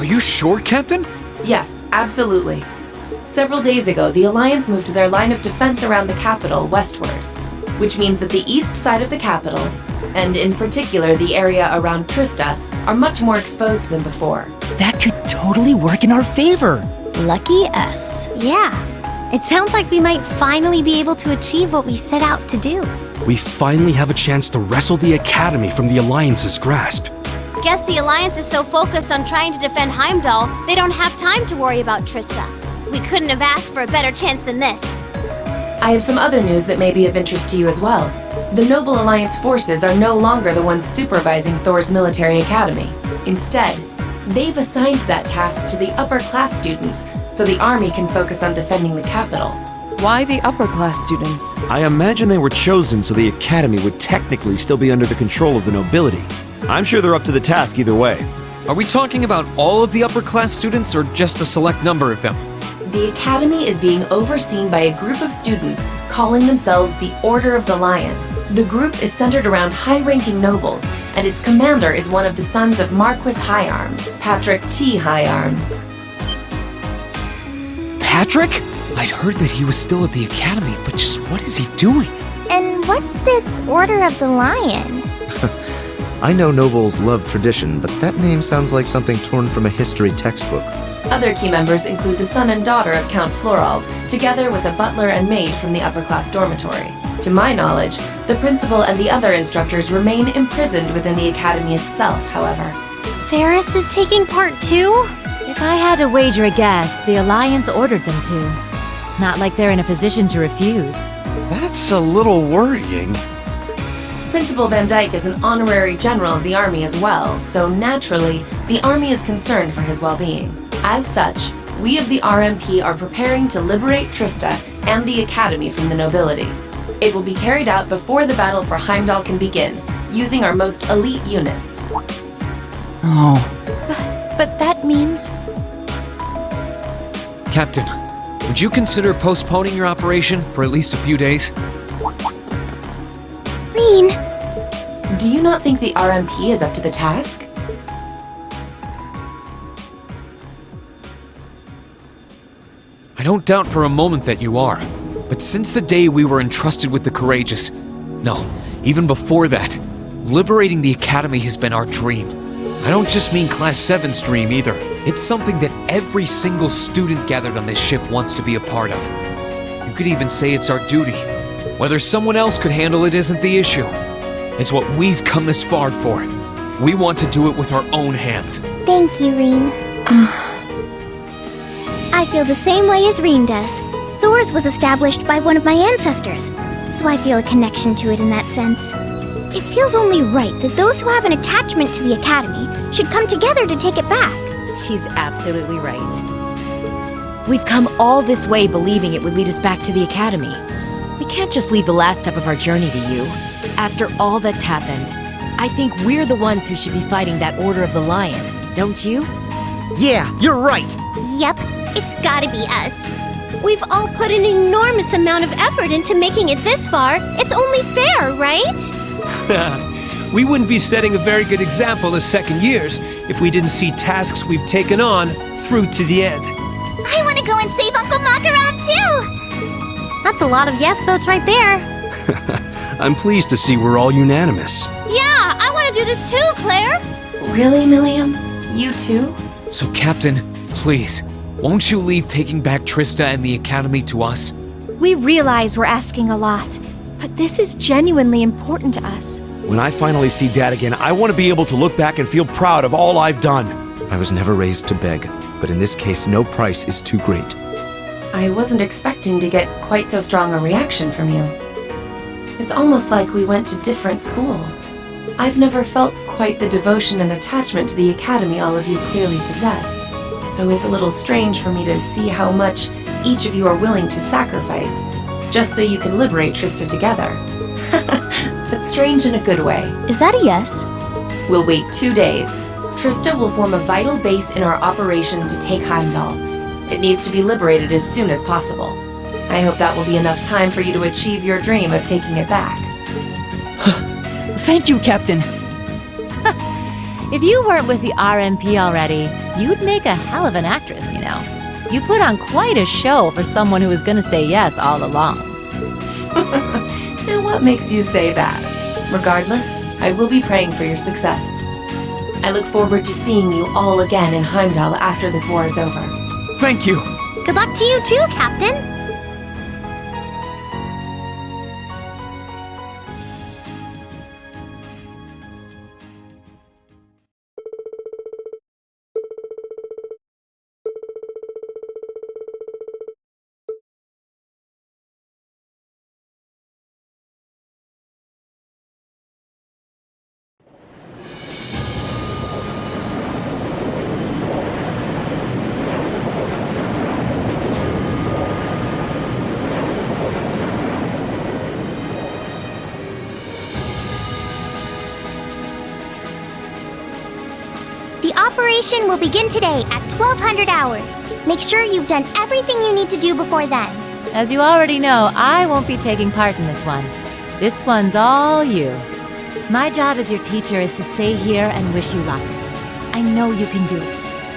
Are you sure, Captain? Yes, absolutely. Several days ago, the Alliance moved their line of defense around the capital westward, which means that the east side of the capital, and in particular the area around Trista, are much more exposed than before. That could totally work in our favor. Lucky us. Yeah. It sounds like we might finally be able to achieve what we set out to do. We finally have a chance to wrestle the Academy from the Alliance's grasp. Guess the Alliance is so focused on trying to defend Heimdall, they don't have time to worry about Trista. We couldn't have asked for a better chance than this. I have some other news that may be of interest to you as well. The Noble Alliance forces are no longer the ones supervising Thor's military academy. Instead, they've assigned that task to the upper-class students, so the army can focus on defending the capital. Why the upper-class students? I imagine they were chosen so the Academy would technically still be under the control of the nobility. I'm sure they're up to the task either way. Are we talking about all of the upper-class students or just a select number of them? The Academy is being overseen by a group of students calling themselves the Order of the Lion. The group is centered around high-ranking nobles, and its commander is one of the sons of Marquis Higharms, Patrick T. Higharms. Patrick? I'd heard that he was still at the Academy, but just what is he doing? And what's this Order of the Lion? I know nobles love tradition, but that name sounds like something torn from a history textbook. Other key members include the son and daughter of Count Florald, together with a butler and maid from the upper-class dormitory. To my knowledge, the principal and the other instructors remain imprisoned within the academy itself, however. Ferris is taking part too? If I had to wager a guess, the Alliance ordered them to. Not like they're in a position to refuse. That's a little worrying. Principal Van Dyke is an honorary general of the army as well, so naturally, the army is concerned for his well-being. As such, we of the RMP are preparing to liberate Trista and the Academy from the nobility. It will be carried out before the battle for Heimdall can begin, using our most elite units. Oh. But that means... Captain, would you consider postponing your operation for at least a few days? Rean, Do you not think the RMP is up to the task? I don't doubt for a moment that you are. But since the day we were entrusted with the Courageous, no, even before that, liberating the Academy has been our dream. I don't just mean Class 7's dream either. It's something that every single student gathered on this ship wants to be a part of. You could even say it's our duty. Whether someone else could handle it isn't the issue. It's what we've come this far for. We want to do it with our own hands. thank you, Rean. I feel the same way as Rean does. Thor's was established by one of my ancestors, so I feel a connection to it in that sense. It feels only right that those who have an attachment to the Academy should come together to take it back. She's absolutely right. We've come all this way believing it would lead us back to the Academy. We can't just leave the last step of our journey to you. After all that's happened, I think we're the ones who should be fighting that Order of the Lion, don't you? Yeah, you're right. Yep, it's gotta be us. We've all put an enormous amount of effort into making it this far. It's only fair, right? We wouldn't be setting a very good example as second years if we didn't see tasks we've taken on through to the end. I want to go and save Uncle Makarov too! That's a lot of yes votes right there. I'm pleased to see we're all unanimous. Yeah, I want to do this too, Claire! Really, Milliam? You too? So, Captain, please, won't you leave taking back Trista and the Academy to us? We realize we're asking a lot, but this is genuinely important to us. When I finally see Dad again, I want to be able to look back and feel proud of all I've done. I was never raised to beg, but in this case, no price is too great. I wasn't expecting to get quite so strong a reaction from you. It's almost like we went to different schools. I've never felt quite the devotion and attachment to the Academy all of you clearly possess. So it's a little strange for me to see how much each of you are willing to sacrifice, just so you can liberate Trista together. But strange in a good way. Is that a yes? We'll wait 2 days. Trista will form a vital base in our operation to take Heimdall. It needs to be liberated as soon as possible. I hope that will be enough time for you to achieve your dream of taking it back. Thank you, Captain. If you weren't with the RMP already, you'd make a hell of an actress, you know. You put on quite a show for someone who was gonna say yes all along. Now what makes you say that? Regardless, I will be praying for your success. I look forward to seeing you all again in Heimdall after this war is over. Thank you! Good luck to you too, Captain. The operation will begin today at 1200 hours. Make sure you've done everything you need to do before then. As you already know, I won't be taking part in this one. This one's all you. My job as your teacher is to stay here and wish you luck. I know you can do it.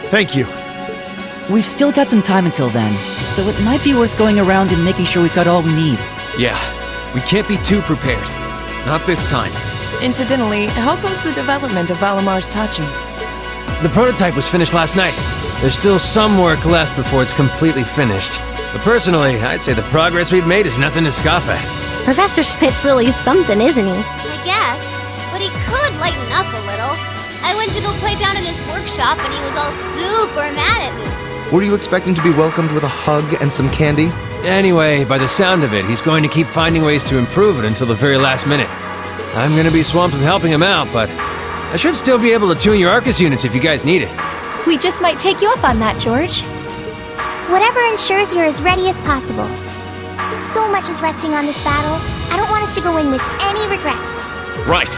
Thank you. We've still got some time until then, so it might be worth going around and making sure we've got all we need. Yeah, we can't be too prepared. Not this time. Incidentally, how goes the development of Valamar's Tachi? The prototype was finished last night. There's still some work left before it's completely finished. But personally, I'd say the progress we've made is nothing to scoff at. Professor Schmidt's really something, isn't he? I guess. But he could lighten up a little. I went to go play down in his workshop and he was all super mad at me. Were you expecting to be welcomed with a hug and some candy? Anyway, by the sound of it, he's going to keep finding ways to improve it until the very last minute. I'm gonna be swamped with helping him out, but I should still be able to tune your Arcus units if you guys need it. We just might take you up on that, George. Whatever ensures you're as ready as possible. So much is resting on this battle. I don't want us to go in with any regrets. Right.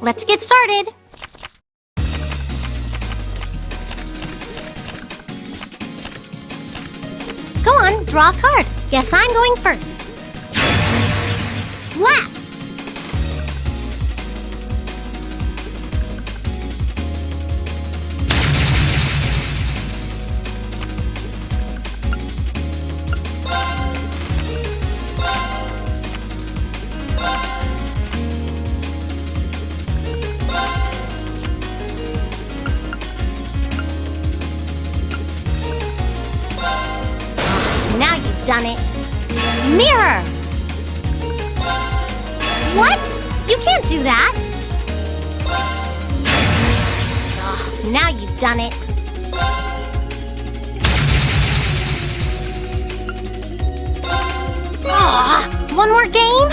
Let's get started. Go on, draw a card. Guess I'm going first. Last. Now you've done it. Mirror! What? You can't do that! Ugh, now you've done it. Ugh, one more game?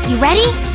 You ready?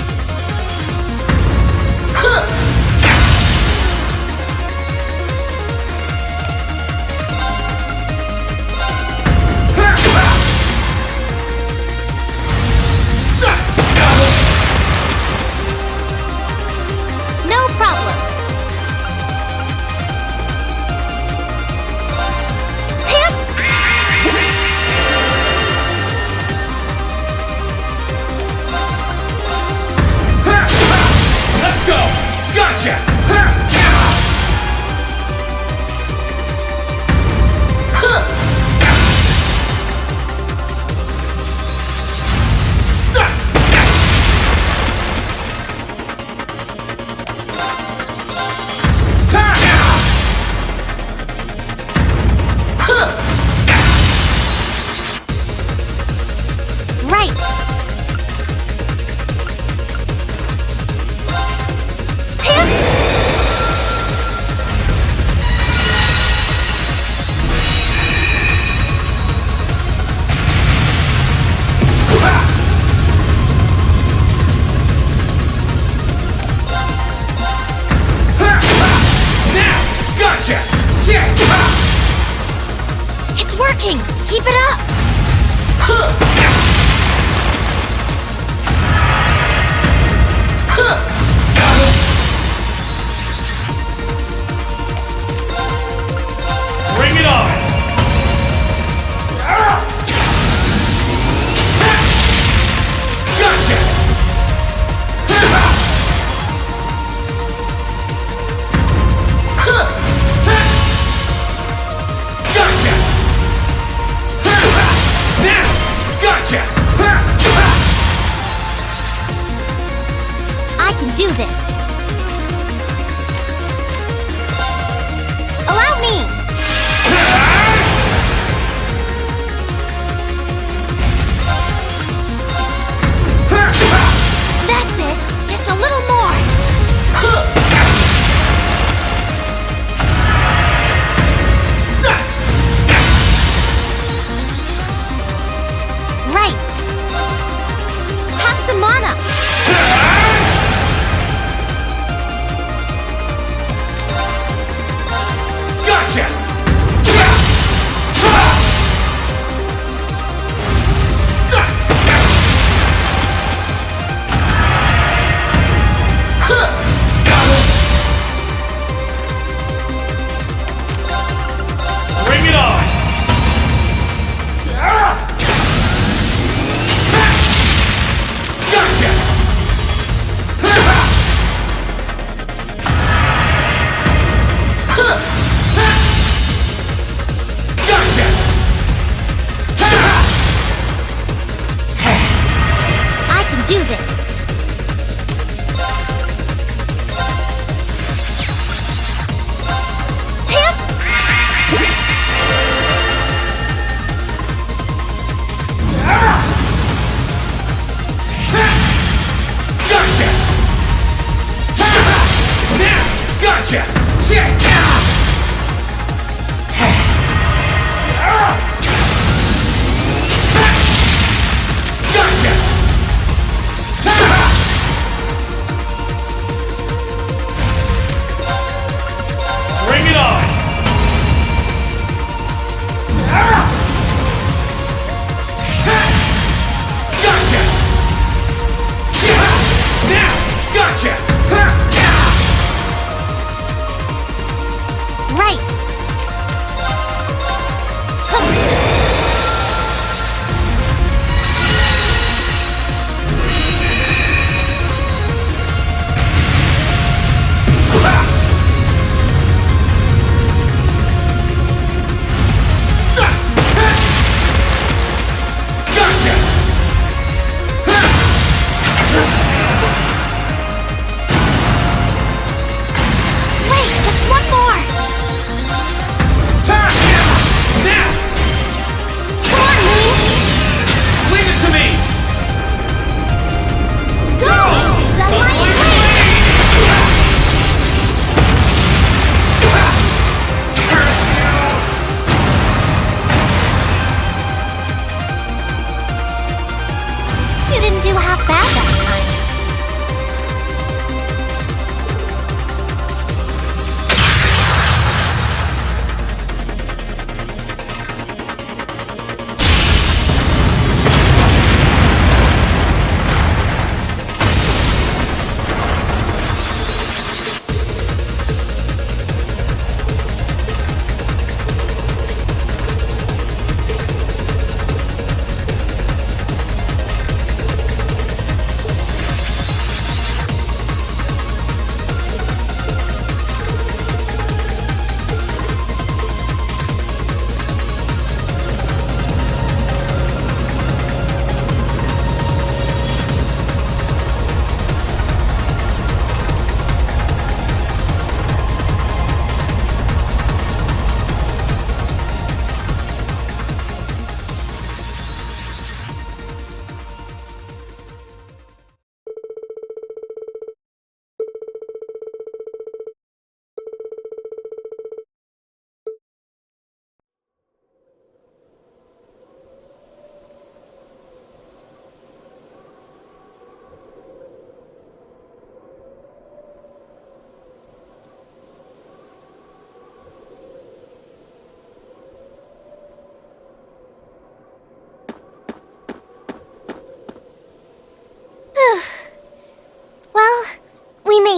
Right. Gotcha! It's working! Keep it up! Bring it on! Gotcha! Gotcha! Gotcha! I can do this. Allow me! That's it! Just a little more! Right! Have some mana!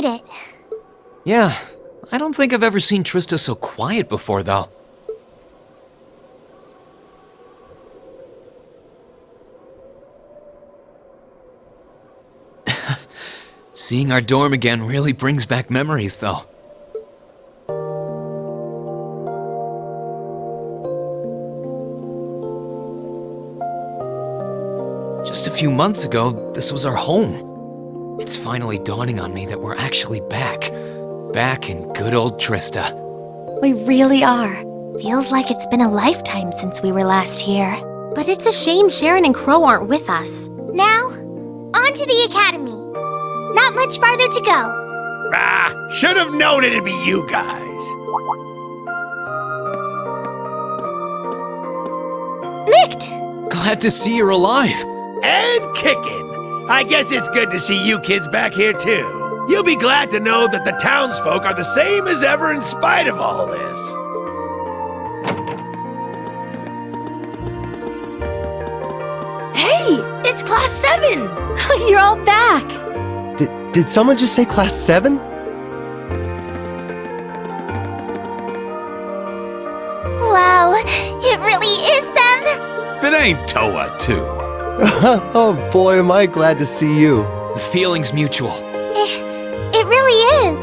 made it. Yeah, I don't think I've ever seen Trista so quiet before, though. Seeing our dorm again really brings back memories, though. Just a few months ago, this was our home. It's finally dawning on me that we're actually back. Back in good old Trista. We really are. Feels like it's been a lifetime since we were last here. But it's a shame Sharon and Crow aren't with us. Now, on to the academy. Not much farther to go. Ah, should have known it'd be you guys. Mikt! Glad to see you're alive. And kicking. I guess it's good to see you kids back here, too. You'll be glad to know that the townsfolk are the same as ever in spite of all this. Hey, it's Class 7! You're all back! Did someone just say Class 7? Wow, it really is them! If it ain't Toa, too. Oh boy, am I glad to see you. The feeling's mutual. It really is.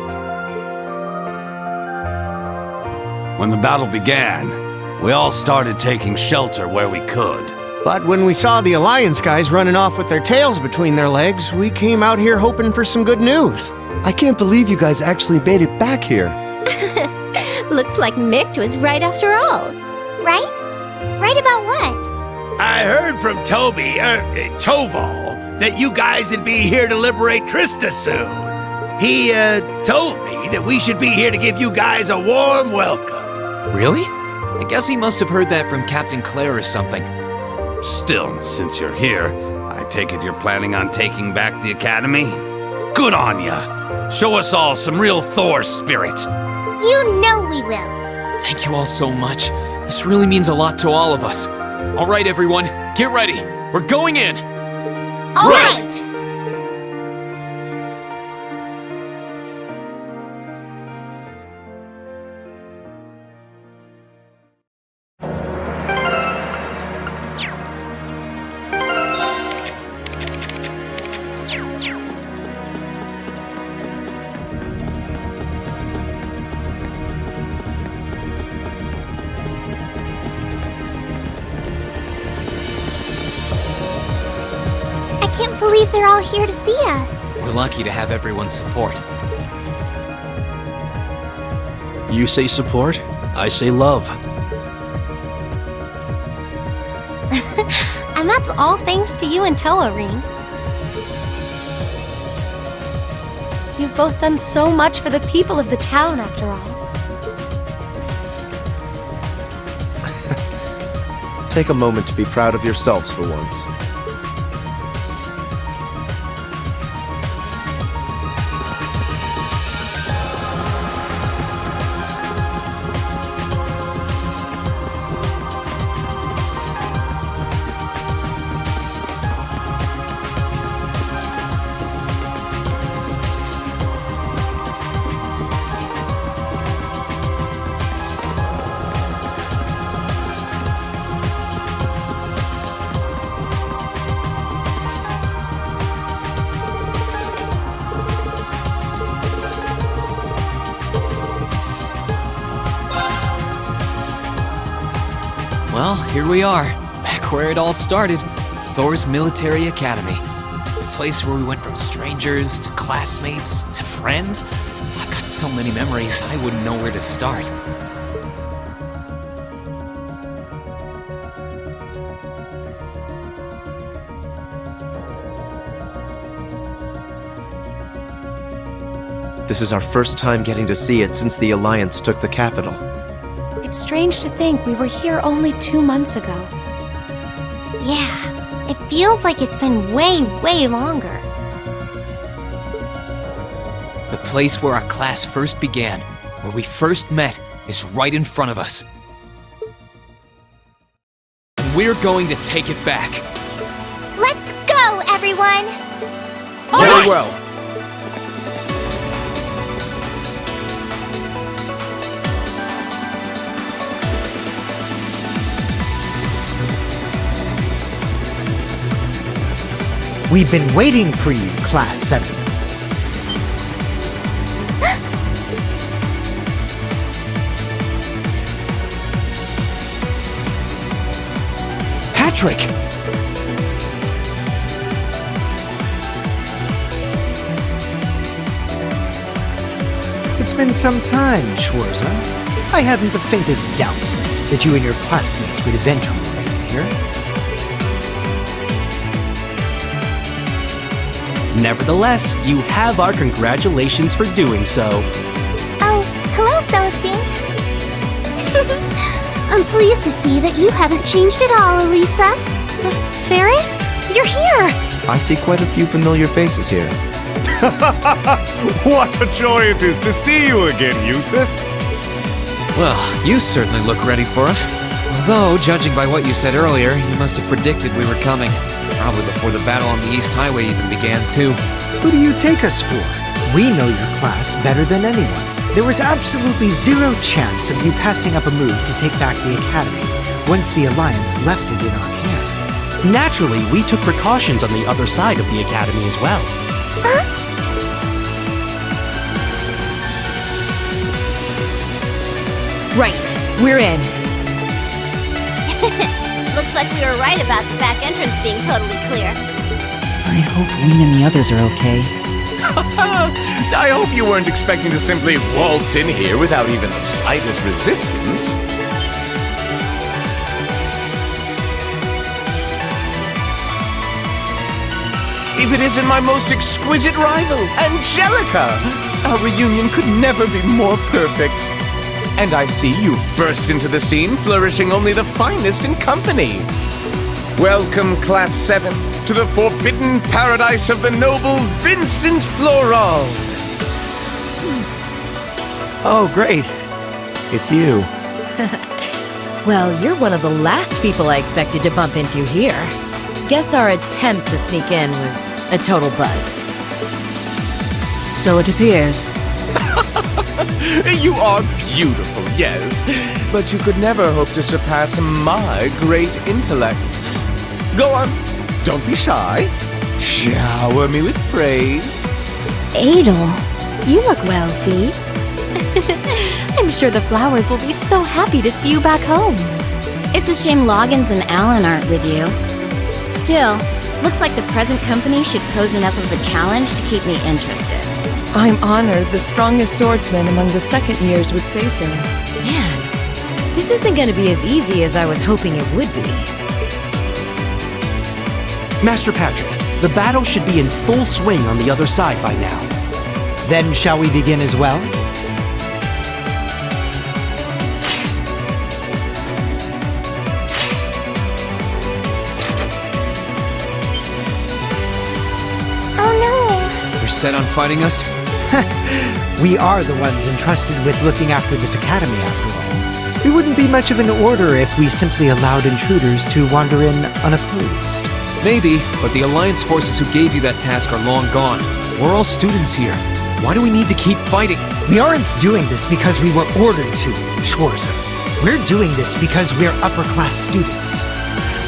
When the battle began, we all started taking shelter where we could. But when we saw the Alliance guys running off with their tails between their legs, we came out here hoping for some good news. I can't believe you guys actually made it back here. Looks like Mikt was right after all. Right? Right about what? I heard from Toval, that you guys would be here to liberate Trista soon. He, told me that we should be here to give you guys a warm welcome. Really? I guess he must have heard that from Captain Claire or something. Still, since you're here, I take it you're planning on taking back the Academy? Good on ya! Show us all some real Thor spirit. You know we will. Thank you all so much. This really means a lot to all of us. All right, everyone, get ready. We're going in. All right. I can't believe they're all here to see us. We're lucky to have everyone's support. You say support, I say love. And that's all thanks to you and Toa, Rean. You've both done so much for the people of the town, after all. Take a moment to be proud of yourselves for once. Well, here we are, back where it all started, Thor's Military Academy. A place where we went from strangers to classmates to friends. I've got so many memories, I wouldn't know where to start. This is our first time getting to see it since the Alliance took the capital. It's strange to think we were here only 2 months ago. Yeah, it feels like it's been way, way longer. The place where our class first began, where we first met, is right in front of us. We're going to take it back. Let's go, everyone! All right. Well. We've been waiting for you, Class 7. Patrick! It's been some time, Schwarza. I hadn't the faintest doubt that you and your classmates would eventually make it here. Nevertheless, you have our congratulations for doing so. Oh, hello, Celestine. I'm pleased to see that you haven't changed at all, Elisa. Ferris, you're here. I see quite a few familiar faces here. What a joy it is to see you again, Eustace. Well, you certainly look ready for us. Although, judging by what you said earlier, you must have predicted we were coming. Probably before the battle on the East Highway even began, too. Who do you take us for? We know your class better than anyone. There was absolutely zero chance of you passing up a move to take back the Academy once the Alliance left it in our care. Naturally, we took precautions on the other side of the Academy as well. Huh? Right, we're in. Looks like we were right about the back entrance being totally clear. I hope Wing and the others are okay. I hope you weren't expecting to simply waltz in here without even the slightest resistance. If it isn't my most exquisite rival, Angelica! Our reunion could never be more perfect. And I see you burst into the scene, flourishing only the finest in company. Welcome, Class 7, to the forbidden paradise of the noble Vincent Florald. Oh, great. It's you. Well, you're one of the last people I expected to bump into here. Guess our attempt to sneak in was a total bust. So it appears. You are beautiful, yes, but you could never hope to surpass my great intellect. Go on, don't be shy. Shower me with praise. Adel, you look wealthy. I'm sure the flowers will be so happy to see you back home. It's a shame Loggins and Alan aren't with you. Still, looks like the present company should pose enough of a challenge to keep me interested. I'm honored the strongest swordsman among the second years would say so. Man, this isn't going to be as easy as I was hoping it would be. Master Patrick, the battle should be in full swing on the other side by now. Then shall we begin as well? Oh no! You're set on fighting us? We are the ones entrusted with looking after this academy, after all. We wouldn't be much of an order if we simply allowed intruders to wander in unopposed. Maybe, but the Alliance forces who gave you that task are long gone. We're all students here. Why do we need to keep fighting? We aren't doing this because we were ordered to, Schwarza. We're doing this because we're upper-class students.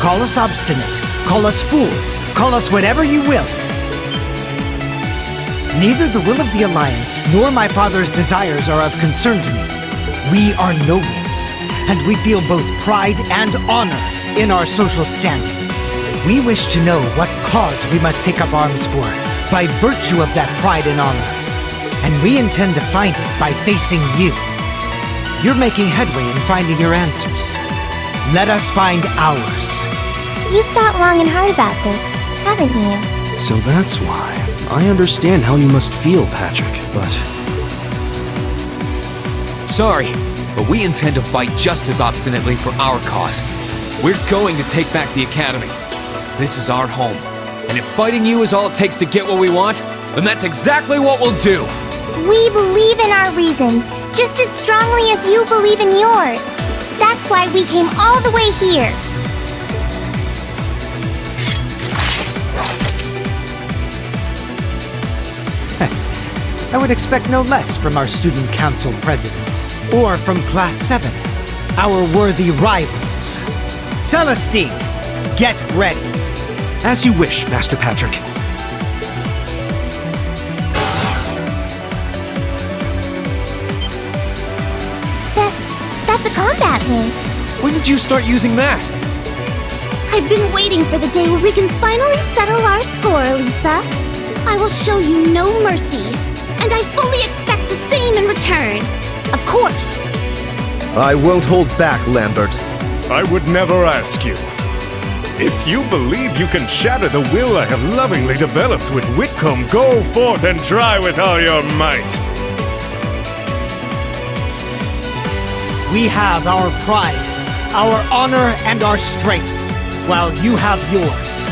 Call us obstinate, call us fools, call us whatever you will. Neither the will of the Alliance nor my father's desires are of concern to me. We are nobles, and we feel both pride and honor in our social standing. We wish to know what cause we must take up arms for, by virtue of that pride and honor. And we intend to find it by facing you. You're making headway in finding your answers. Let us find ours. You've thought long and hard about this, haven't you? So that's why. I understand how you must feel, Patrick, but... Sorry, but we intend to fight just as obstinately for our cause. We're going to take back the Academy. This is our home. And if fighting you is all it takes to get what we want, then that's exactly what we'll do. We believe in our reasons, just as strongly as you believe in yours. That's why we came all the way here. I would expect no less from our student council president, or from Class 7, our worthy rivals. Celestine, get ready. As you wish, Master Patrick. me. When did you start using that? I've been waiting for the day where we can finally settle our score, Lisa. I will show you no mercy, and I fully expect the same in return. Of course. I won't hold back, Lambert. I would never ask you. If you believe you can shatter the will I have lovingly developed with Whitcomb, go forth and try with all your might. We have our pride, our honor, and our strength, while you have yours.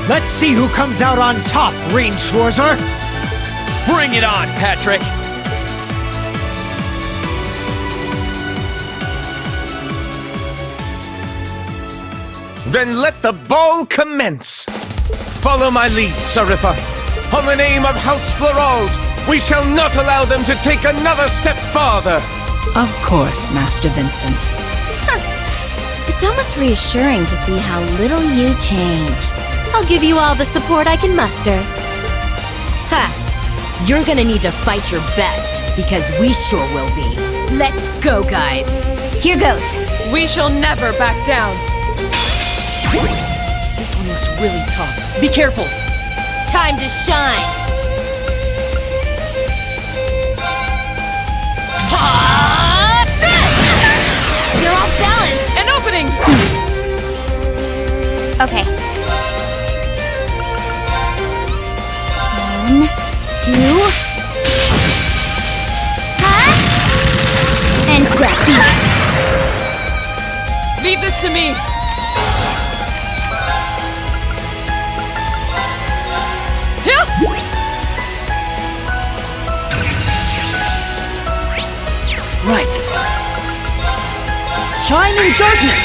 Let's see who comes out on top, Rain Schwarzer! Bring it on, Patrick! Then let the ball commence! Follow my lead, Saripha. On the name of House Florald, we shall not allow them to take another step farther! Of course, Master Vincent. It's almost reassuring to see how little you change. I'll give you all the support I can muster. Ha! You're gonna need to fight your best, because we sure will be. Let's go, guys! Here goes! We shall never back down! This one looks really tough. Be careful! Time to shine! You're off balance! An opening! Okay. 1, 2... And death. Leave this to me! Right. Chime in darkness!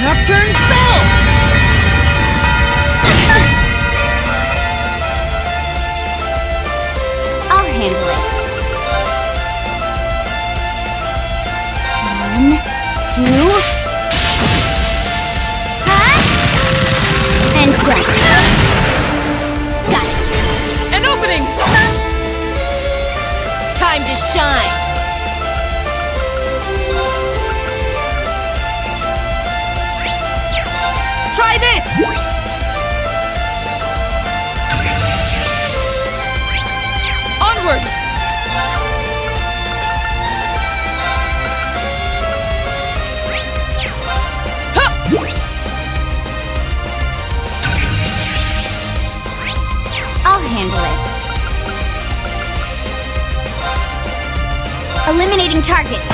Nocturne spell! I'll handle it. 1, 2... And death. Got it! An opening! Time to shine! Try this! Onward! I'll handle it. Eliminating targets.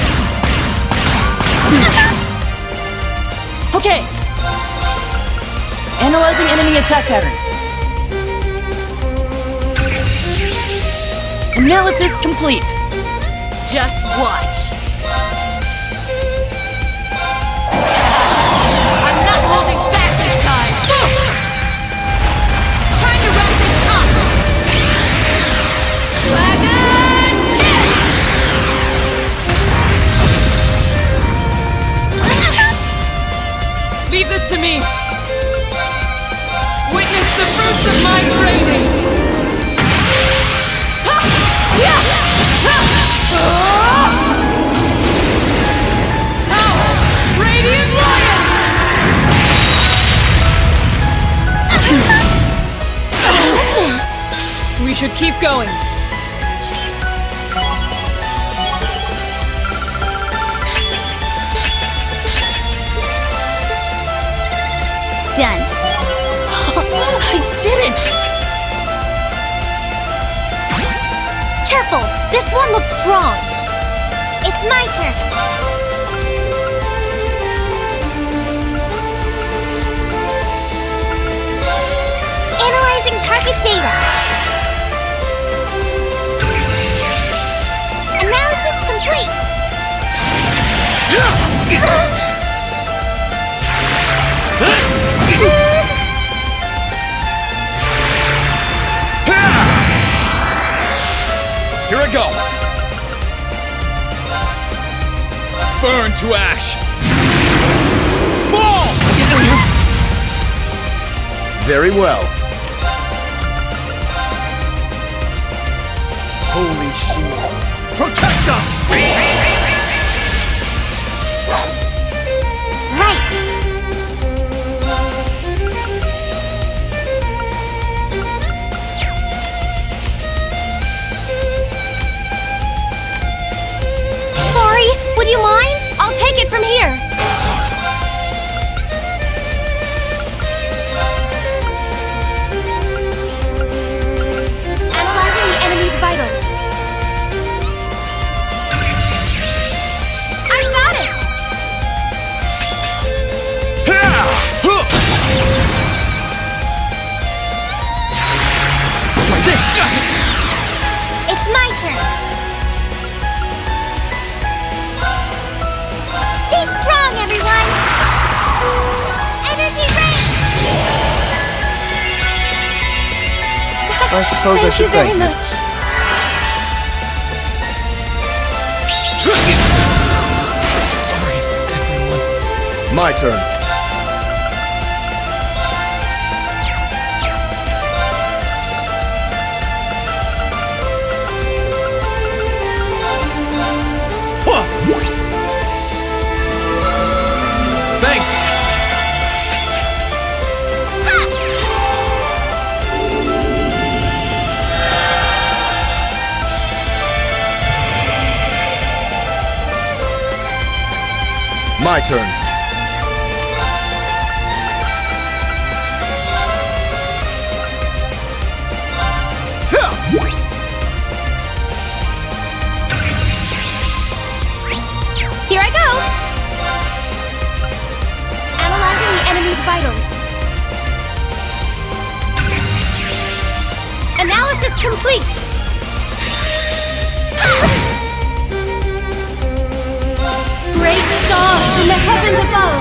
Okay! Analyzing enemy attack patterns. Analysis complete. Just watch. I'm not holding back this time. Trying to wrap this up. Dragon kick! Leave this to me. Witness the fruits of my training. Radiant Lion! We should keep going. Done. I did it! Careful! This one looks strong. It's my turn. Analyzing target data. Analysis complete. Here I go! Burn to ash! Fall! Very well. Holy shield. Protect us! I suppose I should Thank you very thank you. much. Sorry, everyone. My turn. Thanks! My turn. Here I go! Analyzing the enemy's vitals. Analysis complete! Great stars in the heavens above!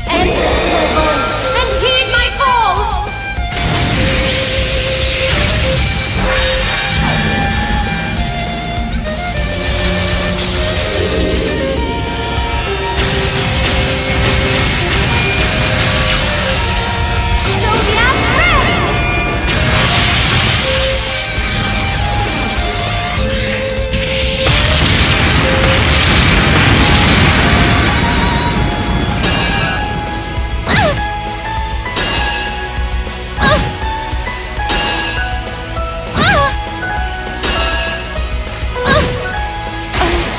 Answer to my voice and heed my call!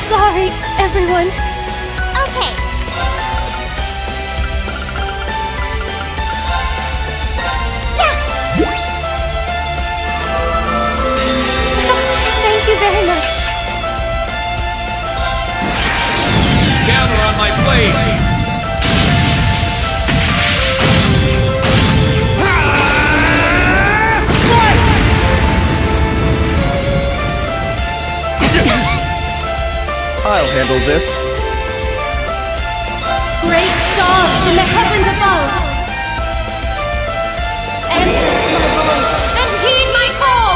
Sorry, everyone. Okay. Thank you very much. Gather on my blade! I'll handle this. Great stars in the heavens above! Answer to my voice and heed my call!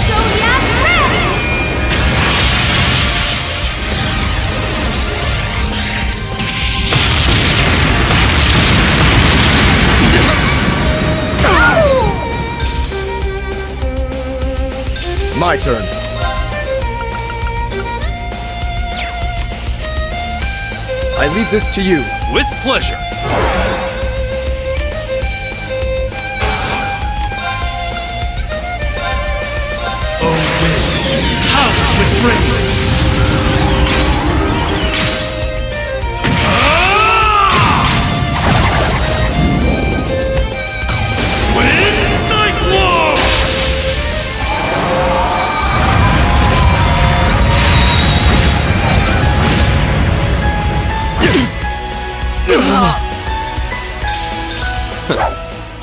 Zodiac Red! My turn. I leave this to you. With pleasure.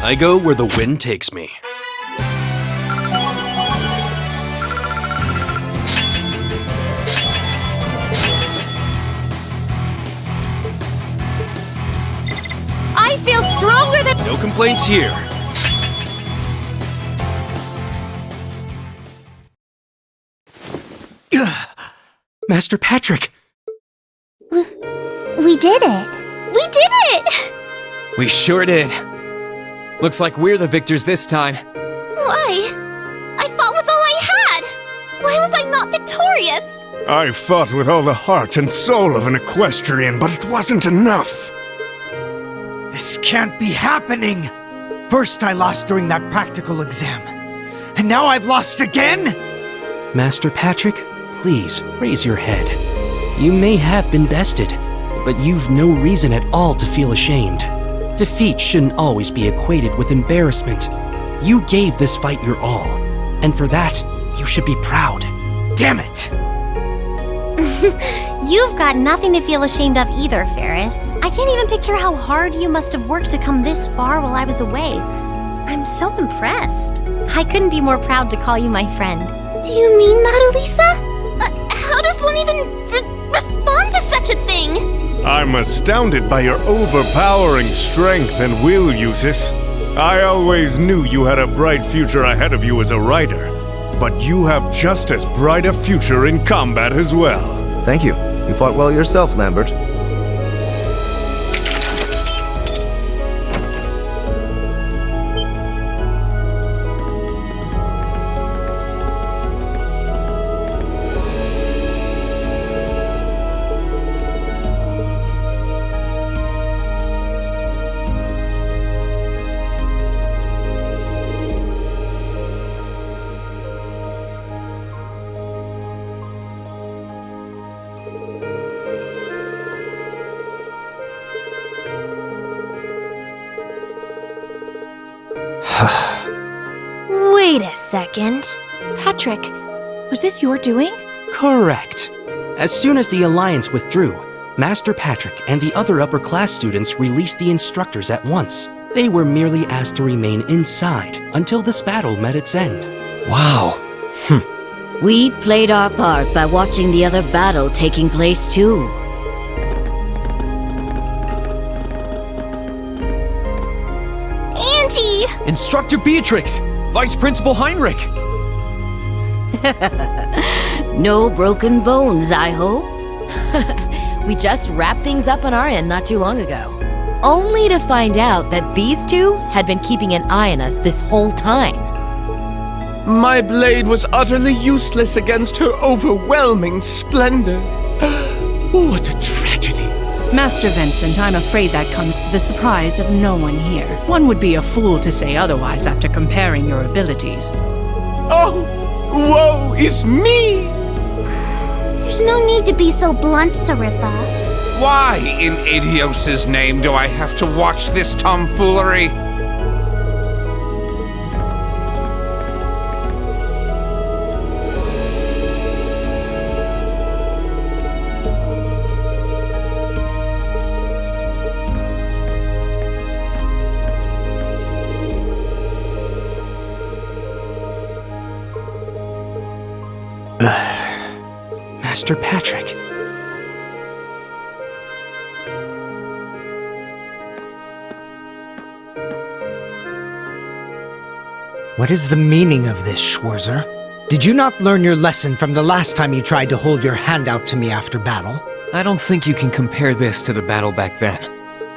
I go where the wind takes me. I feel stronger than— No complaints here. Master Patrick! We did it. We did it! We sure did. Looks like we're the victors this time. Why? I fought with all I had! Why was I not victorious? I fought with all the heart and soul of an equestrian, but it wasn't enough. This can't be happening! First I lost during that practical exam, and now I've lost again? Master Patrick, please raise your head. You may have been bested, but you've no reason at all to feel ashamed. Defeat shouldn't always be equated with embarrassment. You gave this fight your all, and for that, you should be proud. Damn it! You've got nothing to feel ashamed of either, Ferris. I can't even picture how hard you must have worked to come this far while I was away. I'm so impressed. I couldn't be more proud to call you my friend. Do you mean that, Elisa? How does one even respond to such a thing? I'm astounded by your overpowering strength and will, Eusis. I always knew you had a bright future ahead of you as a writer, but you have just as bright a future in combat as well. Thank you. You fought well yourself, Lambert. Wait a second. Patrick, was this your doing? Correct. As soon as the Alliance withdrew, Master Patrick and the other upper-class students released the instructors at once. They were merely asked to remain inside until this battle met its end. Wow. We played our part by watching the other battle taking place too. Auntie! Instructor Beatrix! Vice Principal Heinrich! No broken bones, I hope. We just wrapped things up on our end not too long ago. Only to find out that these two had been keeping an eye on us this whole time. My blade was utterly useless against her overwhelming splendor. What a tragedy. Master Vincent, I'm afraid that comes to the surprise of no one here. One would be a fool to say otherwise after comparing your abilities. Oh, woe is me! There's no need to be so blunt, Saritha. Why, in Adios's name, do I have to watch this tomfoolery? Master Patrick. What is the meaning of this, Schwarzer? Did you not learn your lesson from the last time you tried to hold your hand out to me after battle? I don't think you can compare this to the battle back then.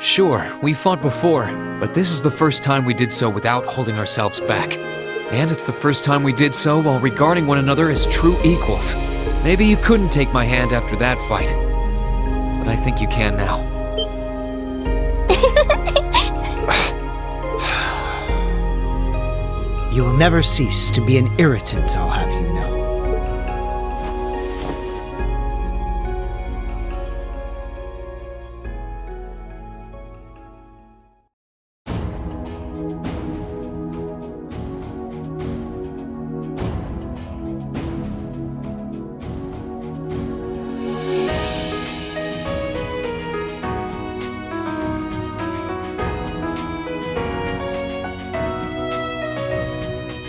Sure, we fought before, but this is the first time we did so without holding ourselves back. And it's the first time we did so while regarding one another as true equals. Maybe you couldn't take my hand after that fight, but I think you can now. You'll never cease to be an irritant, I'll have you know.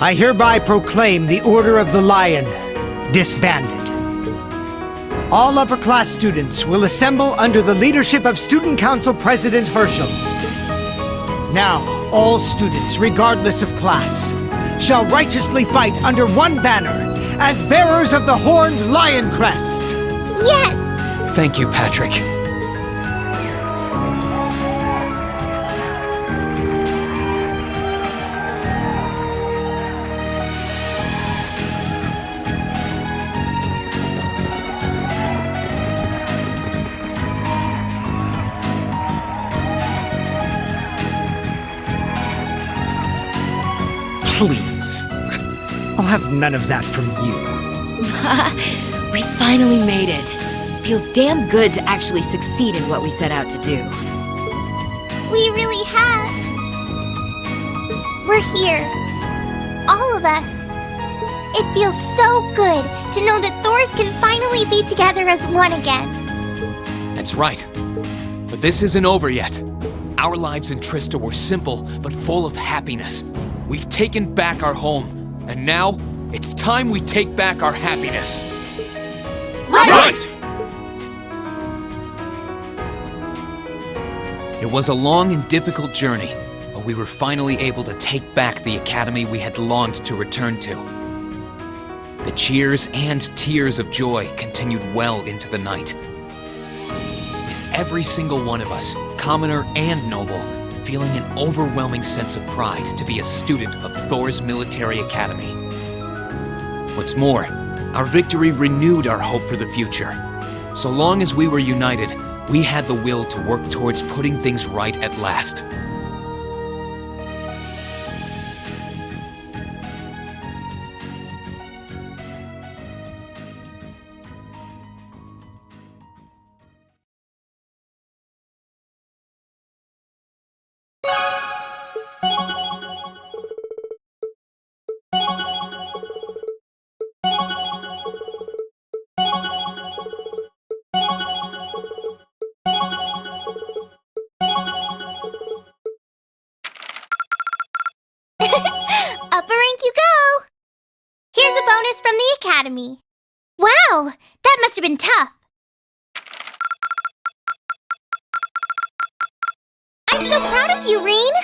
I hereby proclaim the Order of the Lion disbanded. All upper-class students will assemble under the leadership of Student Council President Herschel. Now, all students, regardless of class, shall righteously fight under one banner as bearers of the horned lion crest. Yes! Thank you, Patrick. Please. I'll have none of that from you. We finally made it. Feels damn good to actually succeed in what we set out to do. We really have. We're here. All of us. It feels so good to know that Thors can finally be together as one again. That's right. But this isn't over yet. Our lives in Trista were simple, but full of happiness. We've taken back our home, and now it's time we take back our happiness. Right! It was a long and difficult journey, but we were finally able to take back the academy we had longed to return to. The cheers and tears of joy continued well into the night. With every single one of us, commoner and noble, feeling an overwhelming sense of pride to be a student of Thor's military academy. What's more, our victory renewed our hope for the future. So long as we were united, we had the will to work towards putting things right at last. Upper rank you go! Here's a bonus from the Academy. Wow, that must have been tough. I'm so proud of you, Rean!